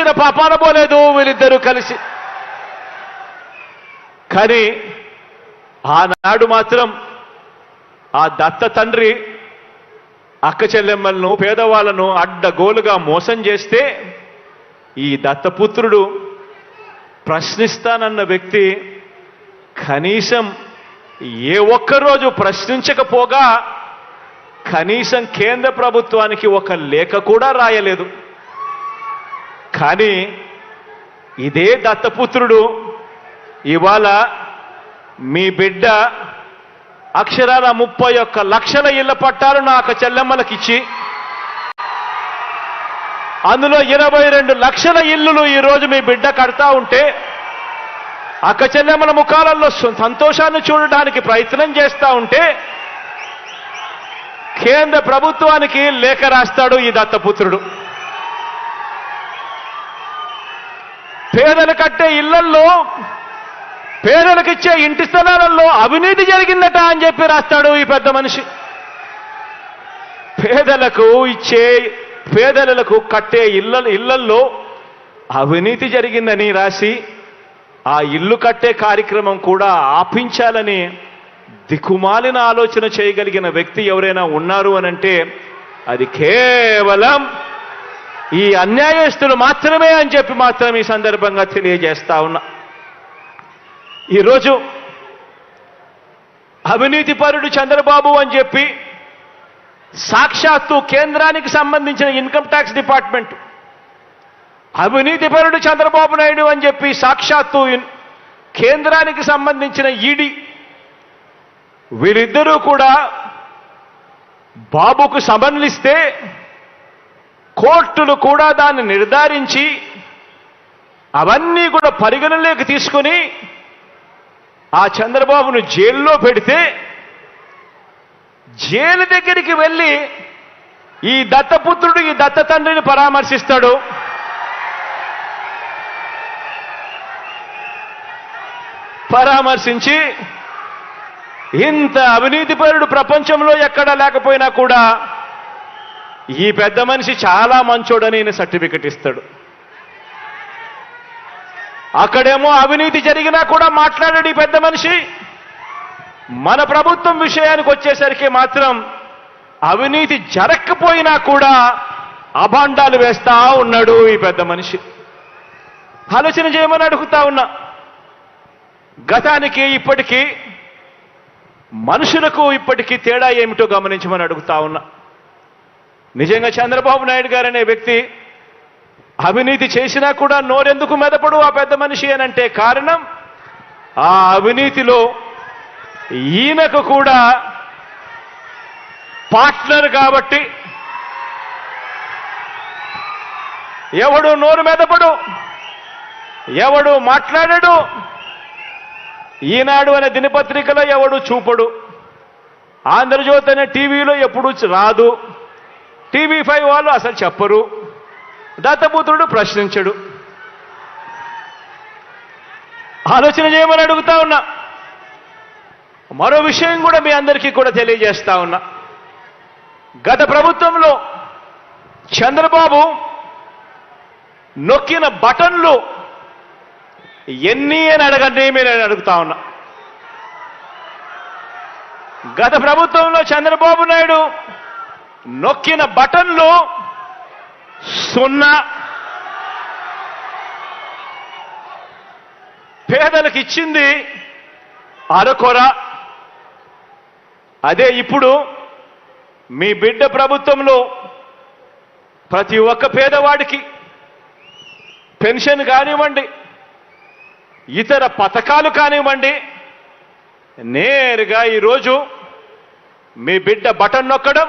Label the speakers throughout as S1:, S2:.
S1: చేసిన పాపాన పోలేదు వీళ్ళిద్దరూ కలిసి. కానీ ఆనాడు మాత్రం ఆ దత్త తండ్రి అక్క చెల్లెమ్మలను పేదవాళ్ళను అడ్డగోలుగా మోసం చేస్తే ఈ దత్తపుత్రుడు ప్రశ్నిస్తానన్న వ్యక్తి కనీసం ఏ ఒక్కరోజు ప్రశ్నించకపోగా కనీసం కేంద్ర ప్రభుత్వానికి ఒక లేఖ కూడా రాయలేదు. కానీ ఇదే దత్తపుత్రుడు ఇవాళ మీ బిడ్డ అక్షరాల 31 లక్షల ఇళ్ల పట్టాలు నా అక్క చెల్లెమ్మలకిచ్చి అందులో 22 లక్షల ఇల్లులు ఈరోజు మీ బిడ్డ కడతా ఉంటే అక్క చెల్లెమ్మల ముఖాలలో సంతోషాన్ని చూడడానికి ప్రయత్నం చేస్తా ఉంటే కేంద్ర ప్రభుత్వానికి లేఖ రాస్తాడు ఈ దత్తపుత్రుడు. పేదలు కట్టే ఇళ్లల్లో పేదలకిచ్చే ఇంటి స్థలాలలో అవినీతి జరిగిందట అని చెప్పి రాస్తాడు ఈ పెద్ద మనిషి. పేదలకు కట్టే ఇళ్లల్లో అవినీతి జరిగిందని రాసి ఆ ఇల్లు కట్టే కార్యక్రమం కూడా ఆపించాలని దిక్కుమాలిన ఆలోచన చేయగలిగిన వ్యక్తి ఎవరైనా ఉన్నారు అనంటే అది కేవలం ఈ అన్యాయస్తులు మాత్రమే అని చెప్పి మాత్రం ఈ సందర్భంగా తెలియజేస్తా ఉన్నా. ఈరోజు అవినీతిపరుడు చంద్రబాబు అని చెప్పి సాక్షాత్తు కేంద్రానికి సంబంధించిన ఇన్కమ్ ట్యాక్స్ డిపార్ట్మెంట్, అవినీతిపరుడు చంద్రబాబు నాయుడు అని చెప్పి సాక్షాత్తు కేంద్రానికి సంబంధించిన ఈడీ, వీరిద్దరూ కూడా బాబుకు సమన్లిస్తే కోర్టులు కూడా దాన్ని నిర్ధారించి అవన్నీ కూడా పరిగణలోకి తీసుకుని ఆ చంద్రబాబును జైల్లో పెడితే జైలు దగ్గరికి వెళ్ళి ఈ దత్తపుత్రుడు ఈ దత్త తండ్రిని పరామర్శిస్తాడు. పరామర్శించి ఇంత అవినీతిపరుడు ప్రపంచంలో ఎక్కడా లేకపోయినా కూడా ఈ పెద్ద మనిషి చాలా మంచోడని ఈయన సర్టిఫికెట్ ఇస్తాడు. అక్కడేమో అవినీతి జరిగినా కూడా మాట్లాడాడు ఈ పెద్ద మనిషి. మన ప్రభుత్వం విషయానికి వచ్చేసరికి మాత్రం అవినీతి జరగకపోయినా కూడా అభాండాలు వేస్తా ఉన్నాడు ఈ పెద్ద మనిషి. ఆలోచన చేయమని అడుగుతా ఉన్నా. గతానికి ఇప్పటికీ మనుషులకు ఇప్పటికీ తేడా ఏమిటో గమనించమని అడుగుతా ఉన్నా. నిజంగా చంద్రబాబు నాయుడు గారు అనే వ్యక్తి అవినీతి చేసినా కూడా నోరెందుకు మెదపడు ఆ పెద్ద మనిషి అనంటే కారణం ఆ అవినీతిలో ఈయనకు కూడా పార్ట్నర్ కాబట్టి ఎవడు నోరు మెదపడు, ఎవడు మాట్లాడడు, ఈనాడు అనే దినపత్రికలో ఎవడు చూపడు, ఆంధ్రజ్యోతి అనే టీవీలో ఎప్పుడు రాదు, TV5 వాళ్ళు అసలు చెప్పరు, దత్తపుత్రుడు ప్రశ్నించడు. ఆలోచన చేయమని అడుగుతా ఉన్నా. మరో విషయం కూడా మీ అందరికీ కూడా తెలియజేస్తా ఉన్నా. గత ప్రభుత్వంలో చంద్రబాబు నొక్కిన బటన్లు ఎన్ని అని అడగండి నేను అడుగుతా ఉన్నా. గత ప్రభుత్వంలో చంద్రబాబు నాయుడు నొక్కిన బటన్లు 0. పేదలకు ఇచ్చింది అరకొర. అదే ఇప్పుడు మీ బిడ్డ ప్రభుత్వంలో ప్రతి ఒక్క పేదవాడికి పెన్షన్ కానివ్వండి, ఇతర పథకాలు కానివ్వండి, నేరుగా ఈరోజు మీ బిడ్డ బటన్ నొక్కడం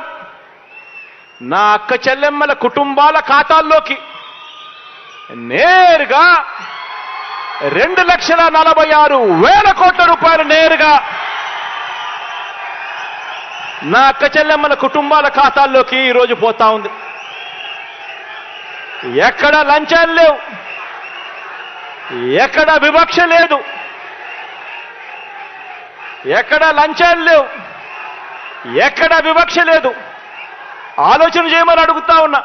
S1: నా అక్క చెల్లెమ్మల కుటుంబాల ఖాతాల్లోకి నేరుగా 2,46,000 కోట్ల రూపాయలు నేరుగా నా అక్క చెల్లెమ్మల కుటుంబాల ఖాతాల్లోకి ఈరోజు పోతా ఉంది. ఎక్కడ లంచాలు లేవు, ఎక్కడ వివక్ష లేదు, ఎక్కడ లంచాలు లేవు, ఎక్కడ వివక్ష లేదు. ఆలోచన చేయమని అడుగుతా ఉన్నా.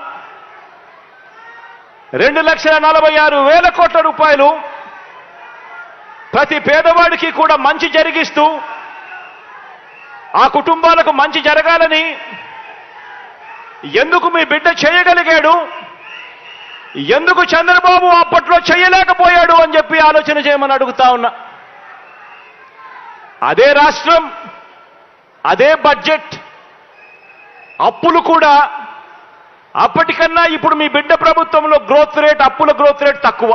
S1: 2,46,000 కోట్ల రూపాయలు ప్రతి పేదవాడికి కూడా మంచి జరిగిస్తూ ఆ కుటుంబాలకు మంచి జరగాలని ఎందుకు మీ బిడ్డ చేయగలిగాడు, ఎందుకు చంద్రబాబు అప్పట్లో చేయలేకపోయాడు అని చెప్పి ఆలోచన చేయమని అడుగుతా ఉన్నా. అదే రాష్ట్రం, అదే బడ్జెట్, అప్పులు కూడా అప్పటికన్నా ఇప్పుడు మీ బిడ్డ ప్రభుత్వంలో గ్రోత్ రేట్, అప్పుల గ్రోత్ రేట్ తక్కువ.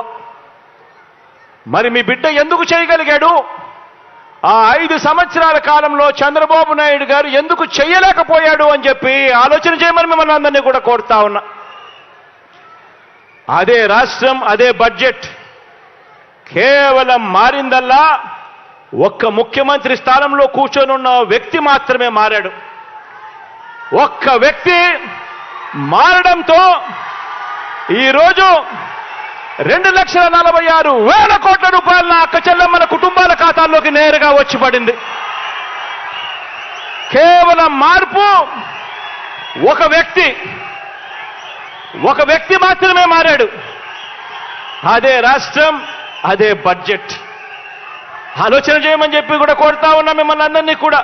S1: మరి మీ బిడ్డ ఎందుకు చేయగలిగాడు? ఆ 5 సంవత్సరాల కాలంలో చంద్రబాబు నాయుడు గారు ఎందుకు చేయలేకపోయాడు అని చెప్పి ఆలోచన చేయమని మిమ్మల్ని అందరినీ కూడా కోరుతా ఉన్నా. అదే రాష్ట్రం, అదే బడ్జెట్, కేవలం మారిందల్లా ఒక్క ముఖ్యమంత్రి స్థానంలో కూర్చొని ఉన్న వ్యక్తి మాత్రమే మారాడు. ఒక్క వ్యక్తి మారడంతో ఈరోజు 2,46,000 కోట్ల రూపాయల అక్క చెల్లెమ్మల కుటుంబాల ఖాతాల్లోకి నేరుగా వచ్చి పడింది. కేవలం మార్పు ఒక వ్యక్తి మాత్రమే మారాడు. అదే రాష్ట్రం, అదే బడ్జెట్. ఆలోచన చేయమని చెప్పి కూడా కోరుతా ఉన్నా మిమ్మల్ని అందరినీ కూడా.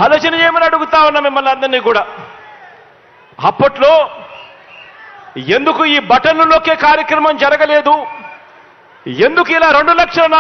S1: ఆలోచన చేయమని అడుగుతా ఉన్నా మిమ్మల్ని అందరినీ కూడా. అప్పట్లో ఎందుకు ఈ బటన్లు నొక్కే కార్యక్రమం జరగలేదు? ఎందుకు ఇలా 2,46,000